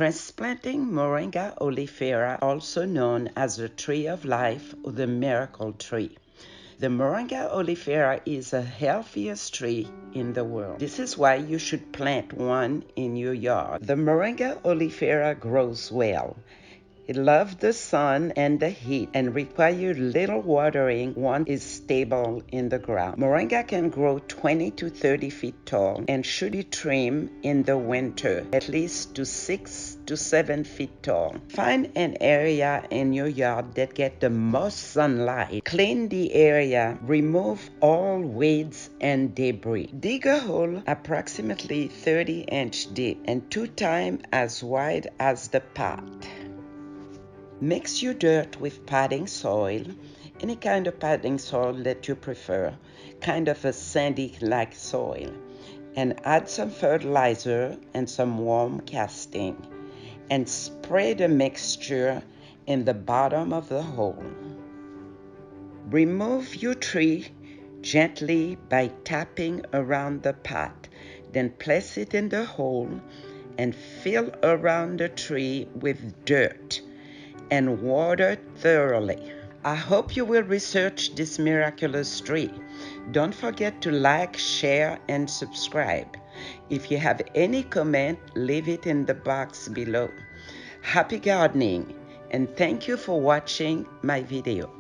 Transplanting Moringa Oleifera, also known as the tree of life or the miracle tree. The Moringa Oleifera is the healthiest tree in the world. This is why you should plant one in your yard. The Moringa Oleifera grows well. It loves the sun and the heat and requires little watering once it's stable in the ground. Moringa can grow 20 to 30 feet tall and should be trimmed in the winter, at least to 6 to 7 feet tall. Find an area in your yard that gets the most sunlight. Clean the area, remove all weeds and debris. Dig a hole approximately 30-inch deep and 2 times as wide as the pot. Mix your dirt with potting soil, any kind of potting soil that you prefer, kind of a sandy-like soil, and add some fertilizer and some warm casting, and spray the mixture in the bottom of the hole. Remove your tree gently by tapping around the pot, then place it in the hole and fill around the tree with dirt and water thoroughly. I hope you will research this miraculous tree. Don't forget to like, share, and subscribe. If you have any comment, leave it in the box below. Happy gardening, and thank you for watching my video.